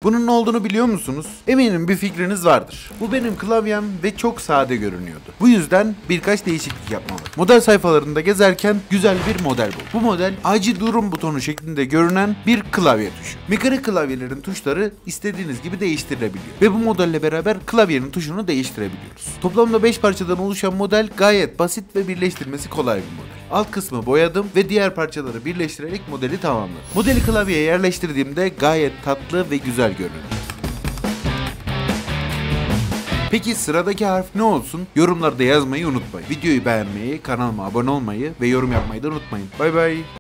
Bunun ne olduğunu biliyor musunuz? Eminim bir fikriniz vardır. Bu benim klavyem ve çok sade görünüyordu. Bu yüzden birkaç değişiklik yapmalı. Model sayfalarında gezerken güzel bir model buldum. Bu model acil durum butonu şeklinde görünen bir klavye tuşu. Mekanik klavyelerin tuşları istediğiniz gibi değiştirilebiliyor. Ve bu modelle beraber klavyenin tuşunu değiştirebiliyoruz. Toplamda 5 parçadan oluşan model gayet basit ve birleştirmesi kolay bir model. Alt kısmı boyadım ve diğer parçaları birleştirerek modeli tamamladım. Modeli klavyeye yerleştirdiğimde gayet tatlı ve güzel görünüyor. Peki sıradaki harf ne olsun? Yorumlarda yazmayı unutmayın. Videoyu beğenmeyi, kanalıma abone olmayı ve yorum yapmayı da unutmayın. Bay bay.